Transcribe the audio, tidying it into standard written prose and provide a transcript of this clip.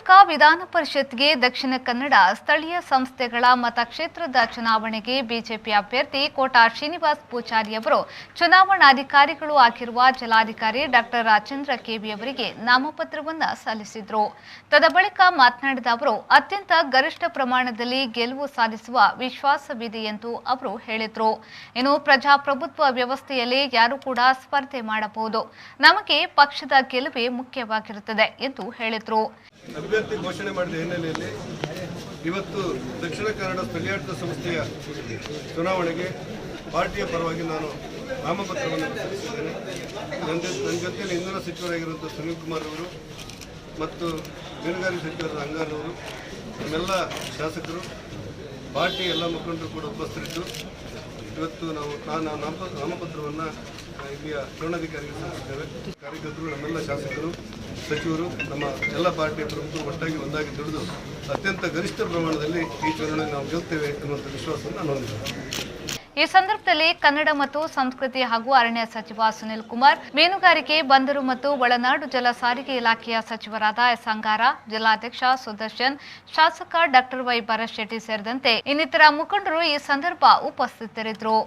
ಶಿವಮೊಗ್ಗ ವಿಧಾನ ಪರಿಷತ್ಗೆ ದಕ್ಷಿಣ ಕನ್ನಡ ಸ್ಥಳೀಯ ಸಂಸ್ಥೆಗಳ ಮತಕ್ಷೇತ್ರದ ಚುನಾವಣೆಗೆ ಬಿಜೆಪಿ ಅಭ್ಯರ್ಥಿ ಕೋಟಾ ಶ್ರೀನಿವಾಸ್ ಪೂಜಾರಿ ಅವರು ಚುನಾವಣಾಧಿಕಾರಿಗಳು ಆಗಿರುವ ಜಿಲ್ಲಾಧಿಕಾರಿ ಡಾಕ್ಟರ್ ರಾಜೇಂದ್ರ ಕೆವಿ ಅವರಿಗೆ ನಾಮಪತ್ರವನ್ನು ಸಲ್ಲಿಸಿದರು. ತದಬಳಿಕ ಮಾತನಾಡಿದ ಅವರು ಅತ್ಯಂತ ಗರಿಷ್ಠ ಪ್ರಮಾಣದಲ್ಲಿ ಗೆಲುವು ಸಾಧಿಸುವ ವಿಶ್ವಾಸವಿದೆ ಎಂದು ಅವರು ಹೇಳಿದರು. ಇನ್ನು ಪ್ರಜಾಪ್ರಭುತ್ವ ವ್ಯವಸ್ಥೆಯಲ್ಲಿ ಯಾರು ಕೂಡ ಸ್ಪರ್ಧೆ ಮಾಡಬಹುದು, ನಮಗೆ ಪಕ್ಷದ ಗೆಲುವೇ ಮುಖ್ಯವಾಗಿರುತ್ತದೆ ಎಂದು ಹೇಳಿದರು. ಅಭ್ಯರ್ಥಿ ಘೋಷಣೆ ಮಾಡಿದ ಹಿನ್ನೆಲೆಯಲ್ಲಿ ಇವತ್ತು ದಕ್ಷಿಣ ಕನ್ನಡ ಸ್ಥಳೀಯಾಡಳಿತ ಸಂಸ್ಥೆಯ ಚುನಾವಣೆಗೆ ಪಾರ್ಟಿಯ ಪರವಾಗಿ ನಾನು ನಾಮಪತ್ರವನ್ನು ಸಲ್ಲಿಸಿದ್ದೇನೆ. ನನ್ನ ಜೊತೆಯಲ್ಲಿ ಇಂಧನ ಸಚಿವರಾಗಿರುವಂಥ ಸುನೀಲ್ ಕುಮಾರ್ ಅವರು ಮತ್ತು ಮೀನುಗಾರಿಕೆ ಸಚಿವರಾದ ಅಂಗಾರವರು, ನಮ್ಮೆಲ್ಲ ಶಾಸಕರು, ಪಾರ್ಟಿ ಎಲ್ಲ ಮುಖಂಡರು ಕೂಡ ಉಪಸ್ಥಿತರಿದ್ದು ಇವತ್ತು ನಾನು ನಾಮಪತ್ರವನ್ನು ಇಲ್ಲಿಯ ಚುನಾವಣಾಧಿಕಾರಿಗೆ ಸಲ್ಲಿಸಿದ್ದೇವೆ. ಕಾರ್ಯಕರ್ತರು, ನಮ್ಮೆಲ್ಲ ಶಾಸಕರು, ಸಚಿವರು, ನಮ್ಮ ಎಲ್ಲ ಪಾರ್ಟಿಯ ಪ್ರಮುಖರು ಒಟ್ಟಾಗಿ ಒಂದಾಗಿ ದುಡಿದು ಅತ್ಯಂತ ಗರಿಷ್ಠ ಪ್ರಮಾಣದಲ್ಲಿ ಈ ಚುನಾವಣೆ ನಾವು ಗೆಲ್ತೇವೆ ಎನ್ನುವಂಥ ವಿಶ್ವಾಸವನ್ನು ನಾನು ಹೊಂದಿದ್ದೇನೆ. ಈ ಸಂದರ್ಭದಲ್ಲಿ ಕನ್ನಡ ಮತ್ತು ಸಂಸ್ಕೃತಿ ಹಾಗೂ ಅರಣ್ಯ ಸಚಿವ ಸುನೀಲ್ ಕುಮಾರ್, ಮೀನುಗಾರಿಕೆ, ಬಂದರು ಮತ್ತು ಒಳನಾಡು ಜಲ ಸಾರಿಗೆ ಇಲಾಖೆಯ ಸಚಿವರಾದ ಎಸ್ ಅಂಗಾರ, ಜಿಲ್ಲಾಧ್ಯಕ್ಷ ಸುದರ್ಶನ್, ಶಾಸಕ ಡಾಕ್ಟರ್ ವೈ ಭರತ್ ಶೆಟ್ಟಿ ಸೇರಿದಂತೆ ಇನ್ನಿತರ ಮುಖಂಡರು ಈ ಸಂದರ್ಭ ಉಪಸ್ಥಿತರಿದ್ದರು.